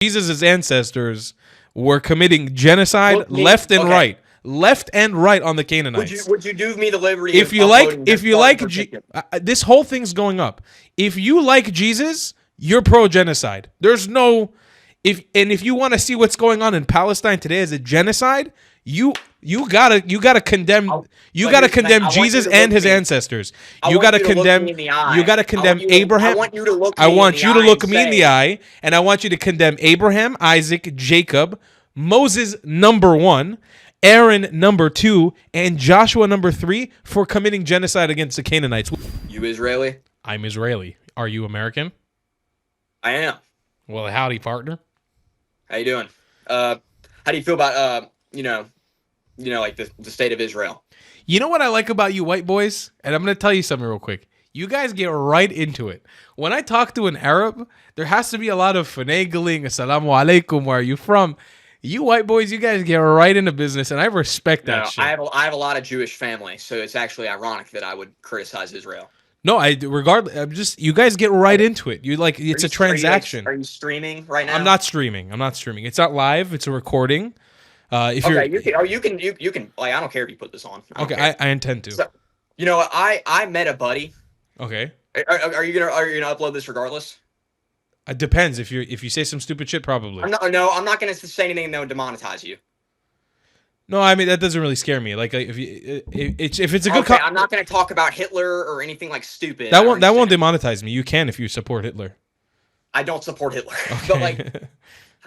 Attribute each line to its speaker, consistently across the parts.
Speaker 1: Jesus' ancestors were committing genocide left and right on the Canaanites.
Speaker 2: Would you do me the liberty
Speaker 1: if you like this whole thing's going up. If you like Jesus, you're pro genocide. There's no if you want to see what's going on in Palestine today as a genocide, you gotta condemn Jesus and his ancestors. You gotta condemn Abraham. I want you to look me in the eye, and I want you to condemn Abraham, Isaac, Jacob, Moses #1, Aaron #2, and Joshua #3 for committing genocide against the Canaanites.
Speaker 2: You Israeli?
Speaker 1: I'm Israeli. Are you American?
Speaker 2: I am.
Speaker 1: Well, howdy, partner.
Speaker 2: How you doing? How do you feel about like the state of Israel?
Speaker 1: You know what I like about you white boys? And I'm going to tell you something real quick. You guys get right into it. When I talk to an Arab, there has to be a lot of finagling. Assalamu alaikum. Where are you from? You white boys, you guys get right into business, and I respect that shit.
Speaker 2: I have a lot of Jewish family, so it's actually ironic that I would criticize Israel.
Speaker 1: No, you guys get right into it. It's a transaction.
Speaker 2: Are you streaming right now?
Speaker 1: I'm not streaming. It's not live. It's a recording. You can like, I don't care if you put this on. I intend to.
Speaker 2: So, I met a buddy.
Speaker 1: Okay.
Speaker 2: Are you gonna upload this regardless?
Speaker 1: It depends. If you say some stupid shit, probably.
Speaker 2: I'm not gonna say anything that would demonetize you.
Speaker 1: No, I mean that doesn't really scare me. Like if it's a good.
Speaker 2: I'm not gonna talk about Hitler or anything like stupid.
Speaker 1: That won't demonetize me. You can if you support Hitler.
Speaker 2: I don't support Hitler, but like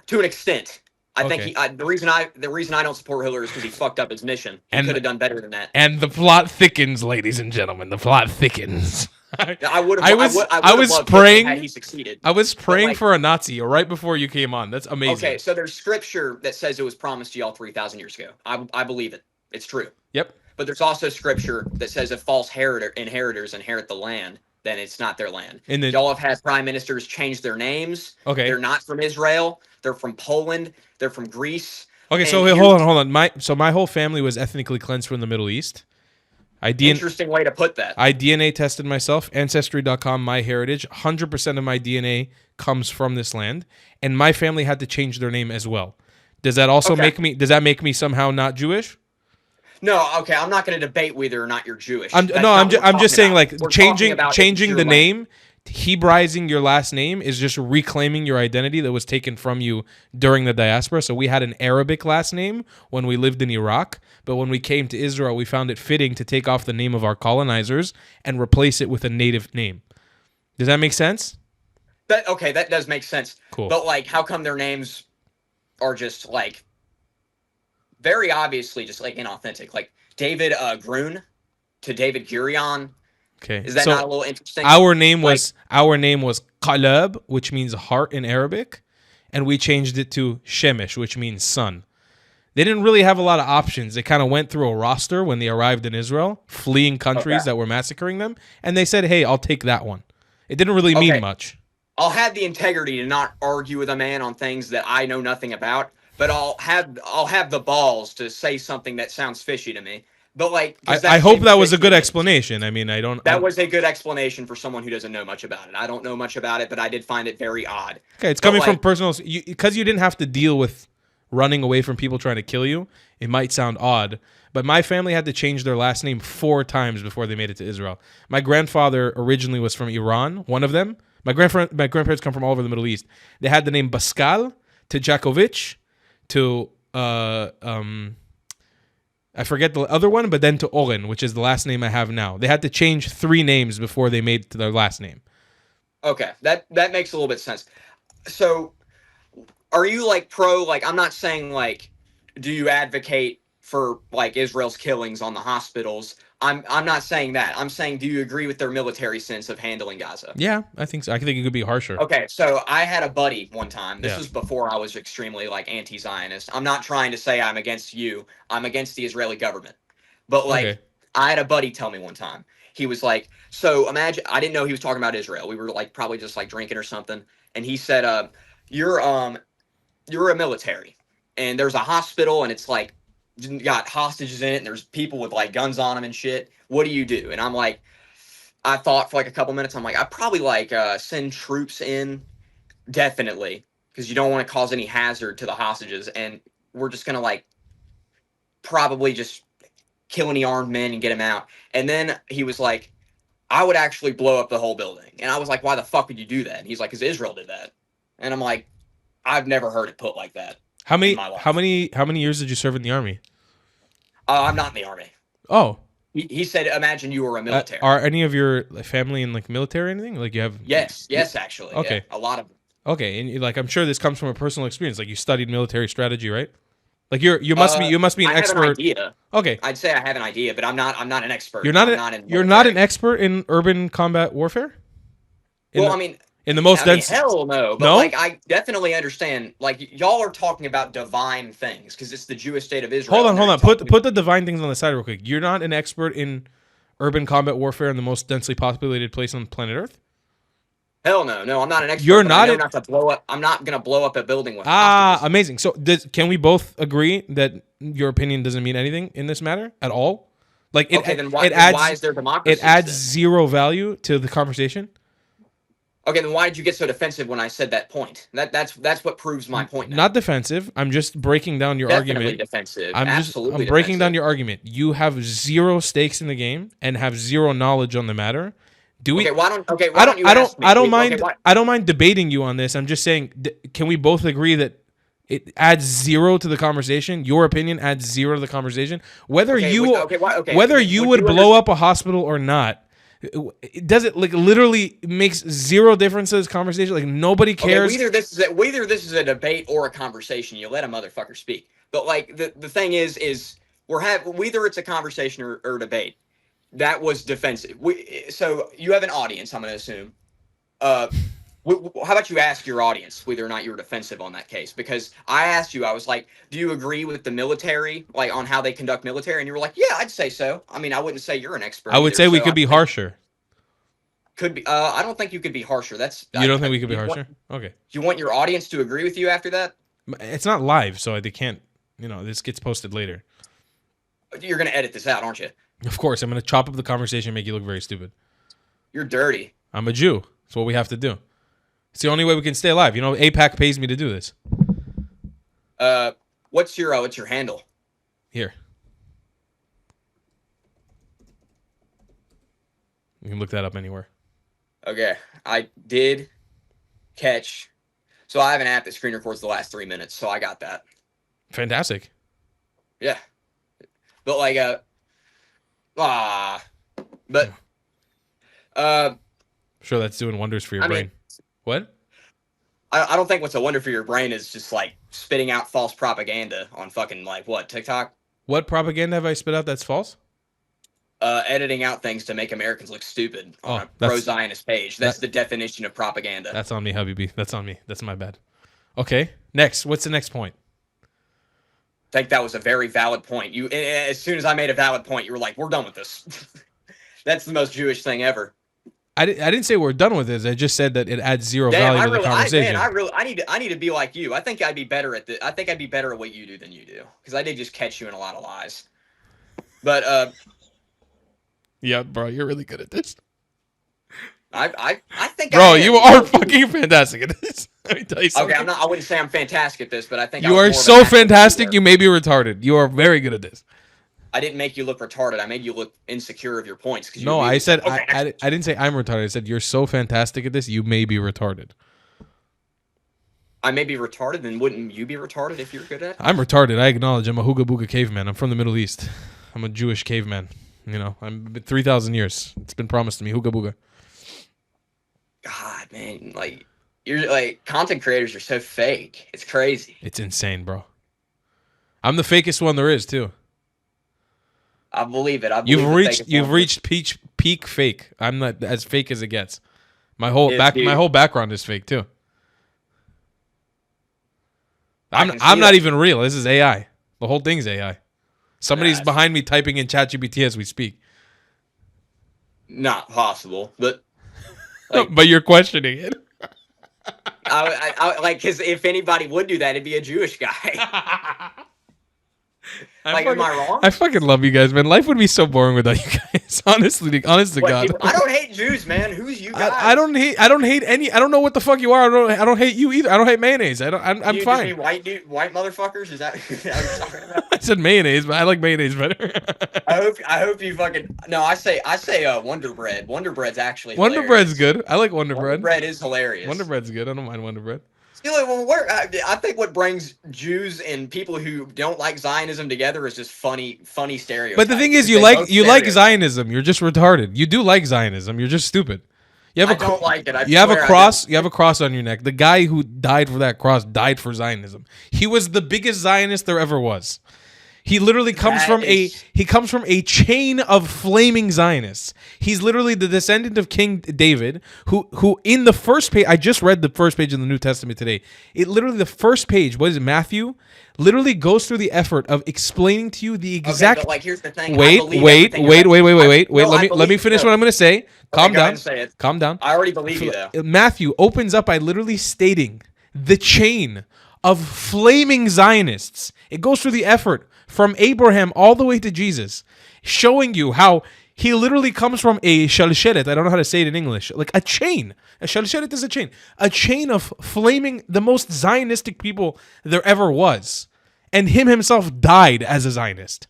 Speaker 2: to an extent. I think the reason I don't support Hitler is because he fucked up his mission. He could have done better than that.
Speaker 1: And the plot thickens, ladies and gentlemen. The plot thickens.
Speaker 2: I was praying. Had he succeeded.
Speaker 1: I was praying for a Nazi right before you came on. That's amazing.
Speaker 2: Okay, so there's scripture that says it was promised to y'all 3,000 years ago. I believe it. It's true.
Speaker 1: Yep.
Speaker 2: But there's also scripture that says if false inheritors inherit the land, then it's not their land. Y'all have had prime ministers change their names.
Speaker 1: Okay.
Speaker 2: They're not from Israel. They're from Poland. They're from Greece.
Speaker 1: Okay, so hold on. My whole family was ethnically cleansed from the Middle East.
Speaker 2: Interesting way to put that.
Speaker 1: I DNA tested myself. Ancestry.com, MyHeritage. 100% of my DNA comes from this land, and my family had to change their name as well. Does that also make me somehow not Jewish?
Speaker 2: No, okay. I'm not going to debate whether or not you're Jewish.
Speaker 1: I'm just saying, like, changing the name, Hebraizing your last name is just reclaiming your identity that was taken from you during the diaspora. So we had an Arabic last name when we lived in Iraq, but when we came to Israel, we found it fitting to take off the name of our colonizers and replace it with a native name. Does that make sense?
Speaker 2: That does make sense.
Speaker 1: Cool.
Speaker 2: But like, how come their names are just like very obviously just like inauthentic? Like David Grun to David Gurion.
Speaker 1: Okay.
Speaker 2: Is that not a little interesting?
Speaker 1: Our name was Qalab, which means heart in Arabic, and we changed it to Shemesh, which means sun. They didn't really have a lot of options. They kind of went through a roster when they arrived in Israel, fleeing countries that were massacring them, and they said, "Hey, I'll take that one." It didn't really mean much.
Speaker 2: I'll have the integrity to not argue with a man on things that I know nothing about, but I'll have the balls to say something that sounds fishy to me. But like,
Speaker 1: I hope that was a good explanation. I mean,
Speaker 2: That was a good explanation for someone who doesn't know much about it. I don't know much about it, but I did find it very odd.
Speaker 1: Okay, it's coming from personal, because you didn't have to deal with running away from people trying to kill you. It might sound odd, but my family had to change their last name 4 times before they made it to Israel. My grandfather originally was from Iran. One of them. My grandparents come from all over the Middle East. They had the name Pascal to Jakovich to I forget the other one, but then to Oren, which is the last name I have now. They had to change 3 names before they made it to their last name.
Speaker 2: Okay, that makes a little bit sense. So, are you like pro? Like, I'm not saying like, do you advocate for like Israel's killings on the hospitals? I'm not saying that. I'm saying, do you agree with their military sense of handling Gaza?
Speaker 1: Yeah, I think so. I think it could be harsher.
Speaker 2: Okay, so I had a buddy one time. This was before I was extremely like anti-Zionist. I'm not trying to say I'm against you. I'm against the Israeli government. But like, I had a buddy tell me one time. He was like, so imagine, I didn't know he was talking about Israel. We were like probably just like drinking or something. And he said, you're a military and there's a hospital and it's like, got hostages in it and there's people with like guns on them and shit. What do you do? And I'm like, I thought for like a couple minutes. I'm like, I'd probably like send troops in, definitely. because you don't want to cause any hazard to the hostages, and we're just gonna like probably just kill any armed men and get him out. And then he was like, I would actually blow up the whole building. And I was like, why the fuck would you do that? And he's like, because Israel did that. And I'm like, I've never heard it put like that.
Speaker 1: How many years did you serve in the army?
Speaker 2: I'm not in the army.
Speaker 1: Oh.
Speaker 2: He said, imagine you were a military.
Speaker 1: Are any of your family in like military or anything? Like you have?
Speaker 2: Yes, actually.
Speaker 1: Okay.
Speaker 2: Yeah, a lot of them.
Speaker 1: Okay, and like I'm sure this comes from a personal experience. Like you studied military strategy, right? Like you must be an expert.
Speaker 2: I have an idea.
Speaker 1: Okay.
Speaker 2: I'd say I have an idea, but I'm not an expert.
Speaker 1: You're not an expert in urban combat warfare? In the most dense.
Speaker 2: Hell no. But like I definitely understand. Like y'all are talking about divine things because it's the Jewish state of Israel.
Speaker 1: Hold on. Put the divine things on the side real quick. You're not an expert in urban combat warfare in the most densely populated place on planet Earth?
Speaker 2: Hell no, I'm not an expert.
Speaker 1: You're not.
Speaker 2: I'm not gonna blow up a building with.
Speaker 1: Hostages. Amazing. So, can we both agree that your opinion doesn't mean anything in this matter at all? Like,
Speaker 2: why is there democracy?
Speaker 1: It adds zero value to the conversation.
Speaker 2: Okay, then why did you get so defensive when I said that point? That's what proves my point. Now.
Speaker 1: Not defensive. I'm just breaking down your argument.
Speaker 2: Defensive.
Speaker 1: I'm breaking down your argument. You have zero stakes in the game and have zero knowledge on the matter. I don't mind debating you on this. I'm just saying, can we both agree that it adds zero to the conversation? Your opinion adds zero to the conversation. Whether you would blow up a hospital or not, does it like literally makes zero difference to this conversation? Like nobody cares.
Speaker 2: Whether this is a debate or a conversation, you let a motherfucker speak. But like the thing is whether it's a conversation or debate. That was defensive. So you have an audience, I'm going to assume. How about you ask your audience whether or not you're defensive on that case? Because I asked you, I was like, do you agree with the military, like on how they conduct military? And you were like, yeah, I'd say so. I mean, I wouldn't say you're an expert.
Speaker 1: I would say we could be harsher.
Speaker 2: Could be. I don't think you could be harsher.
Speaker 1: You don't think we could be harsher? Okay.
Speaker 2: You want your audience to agree with you after that?
Speaker 1: It's not live, so they can't, this gets posted later.
Speaker 2: You're going to edit this out, aren't you?
Speaker 1: Of course, I'm going to chop up the conversation and make you look very stupid.
Speaker 2: You're dirty.
Speaker 1: I'm a Jew. That's what we have to do. It's the only way we can stay alive. APAC pays me to do this.
Speaker 2: What's your handle?
Speaker 1: Here. You can look that up anywhere.
Speaker 2: Okay. I did catch. So I have an app that screen records the last 3 minutes, so I got that.
Speaker 1: Fantastic.
Speaker 2: Yeah. But like
Speaker 1: sure that's doing wonders for your brain. What?
Speaker 2: I don't think what's a wonder for your brain is just like spitting out false propaganda on fucking like what, TikTok?
Speaker 1: What propaganda have I spit out that's false?
Speaker 2: Editing out things to make Americans look stupid on a pro-Zionist page. That's the definition of propaganda.
Speaker 1: That's on me, Habibi. That's on me. That's my bad. Okay, next. What's the next point?
Speaker 2: I think that was a very valid point. You, as soon as I made a valid point, you were like, "We're done with this." That's the most Jewish thing ever.
Speaker 1: I didn't say we're done with this. I just said that it adds zero value to the conversation.
Speaker 2: I need to be like you. I think I'd be better at what you do than you do because I did just catch you in a lot of lies. But
Speaker 1: yeah, bro, you're really good at this.
Speaker 2: I think,
Speaker 1: bro, you are fucking fantastic at this. Let me tell you something.
Speaker 2: Okay, I wouldn't say I'm fantastic at this, but I think
Speaker 1: you are so fantastic. You may be retarded. You are very good at this.
Speaker 2: I didn't make you look retarded. I made you look insecure of your points.
Speaker 1: No, I said I didn't say I'm retarded. I said you're so fantastic at this. You may be retarded.
Speaker 2: I may be retarded, then wouldn't you be retarded if you're good at it?
Speaker 1: I'm retarded. I acknowledge. I'm a hooga booga caveman. I'm from the Middle East. I'm a Jewish caveman. I'm 3,000 years. It's been promised to me. Hooga booga.
Speaker 2: God, man, like you're like content creators are so fake. It's crazy.
Speaker 1: It's insane, bro. I'm the fakest one there is too.
Speaker 2: I believe it.
Speaker 1: You've reached peak fake. I'm not as fake as it gets. My whole background is fake too. I'm not even real. This is AI. The whole thing's AI. Somebody's behind me typing in ChatGPT as we speak.
Speaker 2: Not possible, but
Speaker 1: but you're questioning it.
Speaker 2: I like because if anybody would do that, it'd be a Jewish guy. Like, am I wrong?
Speaker 1: I fucking love you guys, man. Life would be so boring without you guys. Honestly, honest to God.
Speaker 2: I don't hate Jews, man. Who's you guys?
Speaker 1: I don't hate any. I don't know what the fuck you are. I don't hate you either. I don't hate mayonnaise. I'm
Speaker 2: you
Speaker 1: fine.
Speaker 2: Just mean white motherfuckers? Is that what you're talking about?
Speaker 1: I said mayonnaise, but I like mayonnaise better.
Speaker 2: I hope you fucking no. I say Wonder Bread. Wonder Bread's actually
Speaker 1: Wonder Bread's good. I like Wonder Bread.
Speaker 2: Wonder Bread is hilarious.
Speaker 1: Wonder Bread's good. I don't mind Wonder Bread.
Speaker 2: I think what brings Jews and people who don't like Zionism together is just funny stereotypes.
Speaker 1: But the thing is, you like Zionism. You're just retarded. You do like Zionism. You're just stupid. I don't like it. You have a cross. You have a cross on your neck. The guy who died for that cross died for Zionism. He was the biggest Zionist there ever was. He literally comes from a chain of flaming Zionists. He's literally the descendant of King David, who in the first page, I just read the first page of the New Testament today. It literally, the first page, what is it, Matthew, literally goes through the effort of explaining to you the exact.
Speaker 2: Okay, but like, here's the thing.
Speaker 1: Wait. Let me finish what I'm going to say. Calm down. Calm down.
Speaker 2: I already believe you, though.
Speaker 1: Matthew opens up by literally stating the chain of flaming Zionists. It goes through the effort from Abraham all the way to Jesus, showing you how he literally comes from a shalsheret. I don't know how to say it in English. Like a chain. A shalsheret is a chain. A chain of flaming, the most Zionistic people there ever was. And him himself died as a Zionist.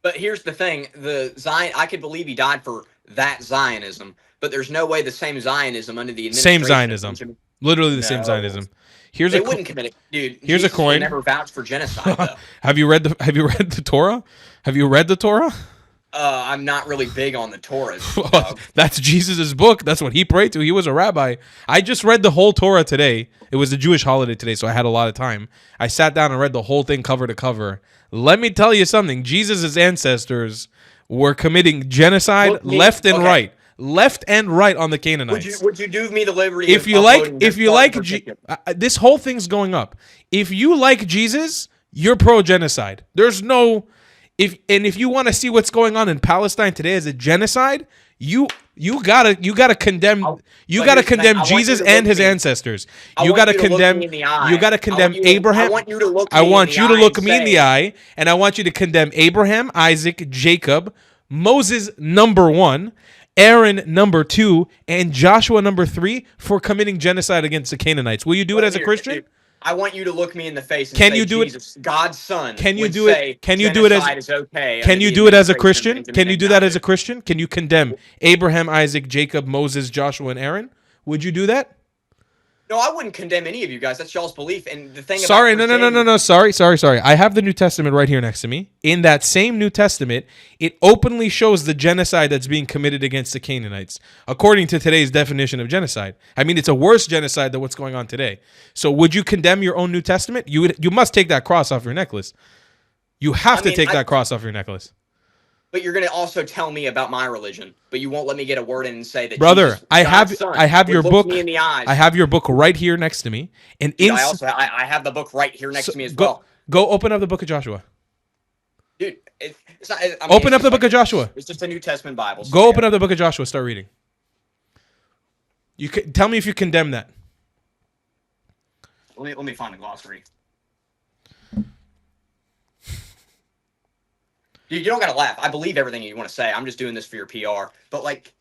Speaker 2: But here's the thing. I could believe he died for that Zionism, but there's no way the same Zionism under the administration.
Speaker 1: Same Zionism. Literally the same Zionism.
Speaker 2: Wouldn't commit it, dude.
Speaker 1: Here's a coin.
Speaker 2: Never vouched for genocide, though.
Speaker 1: Have you read the Torah? Have you read the Torah?
Speaker 2: I'm not really big on the Torah.
Speaker 1: That's Jesus' book. That's what he prayed to. He was a rabbi. I just read the whole Torah today. It was a Jewish holiday today, so I had a lot of time. I sat down and read the whole thing cover to cover. Let me tell you something. Jesus' ancestors were committing genocide left and right. Left and right on the Canaanites.
Speaker 2: Would you do me the liberty?
Speaker 1: If you like, this whole thing's going up. If you like Jesus, you're pro-genocide. There's no, if you want to see what's going on in Palestine today as a genocide, you gotta condemn Jesus and his ancestors. You gotta condemn Abraham. I want you to look me in the eye, and I want you to condemn Abraham, Isaac, Jacob, Moses number 1. Aaron number 2, and Joshua number 3 for committing genocide against the Canaanites. Will you do it as a Christian?
Speaker 2: I want you to look me in the face and say, Jesus, God's son.
Speaker 1: Can you do it? Can you do it as okay? Can you do it as a Christian? Can you do that as a Christian? Can you condemn Abraham, Isaac, Jacob, Moses, Joshua, and Aaron? Would you do that?
Speaker 2: No, I wouldn't condemn any of you guys. That's y'all's belief. And the thing.
Speaker 1: Sorry. I have the New Testament right here next to me. In that same New Testament, it openly shows the genocide that's being committed against the Canaanites, according to today's definition of genocide. I mean, it's a worse genocide than what's going on today. So, would you condemn your own New Testament? You must take that cross off your necklace. You have to take that cross off your necklace.
Speaker 2: But you're going to also tell me about my religion, but you won't let me get a word in and say that.
Speaker 1: Brother,
Speaker 2: Jesus,
Speaker 1: I have your book.
Speaker 2: Me in the eyes.
Speaker 1: I have your book right here next to me. And
Speaker 2: I have the book right here next to me as well.
Speaker 1: Go open up the book of Joshua.
Speaker 2: Dude, it's not.
Speaker 1: Open up the book of Joshua.
Speaker 2: It's just a New Testament Bible.
Speaker 1: So go open up the book of Joshua. Start reading. Tell me if you condemn that.
Speaker 2: Let me find the glossary. Dude, you don't gotta laugh. I believe everything you want to say. I'm just doing this for your PR. But like,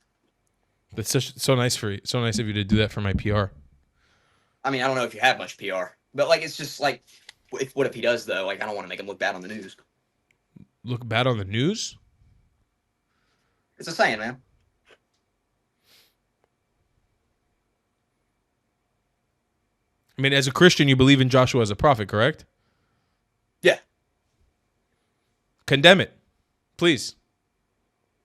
Speaker 1: that's so nice for you. So nice of you to do that for my PR.
Speaker 2: I mean, I don't know if you have much PR, but like, it's just like, what if he does though? Like, I don't want to make him look bad on the news.
Speaker 1: Look bad on the news?
Speaker 2: It's a saying, man.
Speaker 1: I mean, as a Christian, you believe in Joshua as a prophet, correct?
Speaker 2: Yeah.
Speaker 1: Condemn it. Please.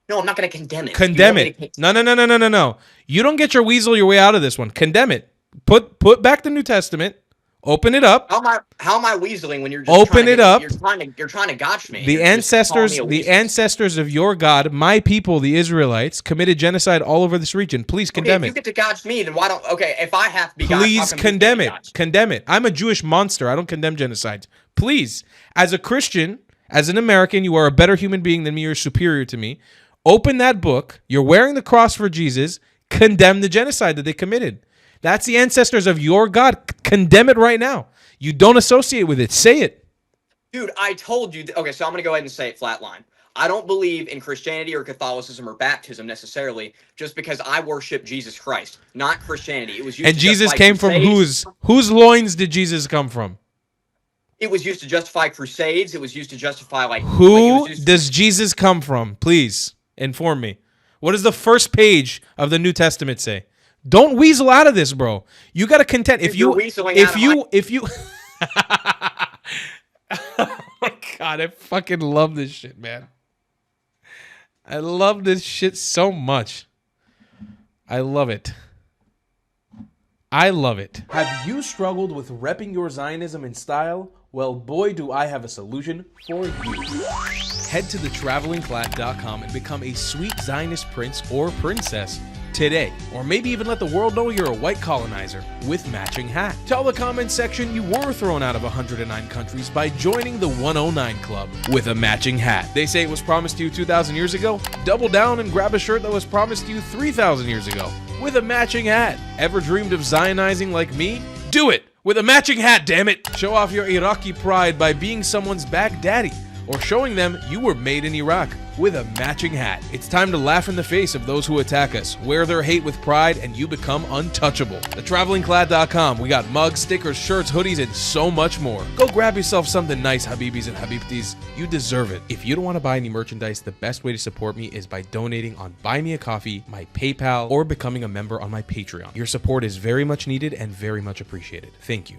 Speaker 2: No, I'm not going to condemn it.
Speaker 1: Condemn it. No. You don't get your way out of this one. Condemn it. Put back the New Testament. Open it up.
Speaker 2: How am I weaseling when you're just
Speaker 1: open it up?
Speaker 2: You're trying to gotch me.
Speaker 1: The ancestors of your God, my people, the Israelites, committed genocide all over this region. Please condemn it.
Speaker 2: If you get to gotch me, then why don't? Okay, if I have to be
Speaker 1: please condemn it. Condemn it. I'm a Jewish monster. I don't condemn genocide. Please, as a Christian, as an American, you are a better human being than me. You're superior to me. Open that book. You're wearing the cross for Jesus. Condemn the genocide that they committed. That's the ancestors of your God. Condemn it right now. You don't associate with it. Say it.
Speaker 2: Dude, I told you. Okay, so I'm going to go ahead and say it flatline. I don't believe in Christianity or Catholicism or baptism necessarily, just because I worship Jesus Christ, not Christianity. It was used
Speaker 1: And
Speaker 2: to
Speaker 1: Jesus
Speaker 2: justify
Speaker 1: came from
Speaker 2: crusades.
Speaker 1: whose loins did Jesus come from?
Speaker 2: It was used to justify crusades. It was used to justify
Speaker 1: Who does Jesus come from? Please inform me. What does the first page of the New Testament say? Don't weasel out of this, bro. You got to contend. If you oh my God, I fucking love this shit, man. I love this shit so much. I love it. I love it. Have you struggled with repping your Zionism in style? Well, boy, do I have a solution for you. Head to thetravelingclad.com and become a sweet Zionist prince or princess today. Or maybe even let the world know you're a white colonizer with matching hat. Tell the comments section you were thrown out of 109 countries by joining the 109 Club with a matching hat. They say it was promised to you 2,000 years ago? Double down and grab a shirt that was promised to you 3,000 years ago with a matching hat. Ever dreamed of Zionizing like me? Do it with a matching hat, damn it! Show off your Iraqi pride by being someone's back daddy, or showing them you were made in Iraq with a matching hat. It's time to laugh in the face of those who attack us, wear their hate with pride, and you become untouchable. TheTravelingClad.com. We got mugs, stickers, shirts, hoodies, and so much more. Go grab yourself something nice, Habibis and Habibtis. You deserve it. If you don't want to buy any merchandise, the best way to support me is by donating on Buy Me a Coffee, my PayPal, or becoming a member on my Patreon. Your support is very much needed and very much appreciated. Thank you.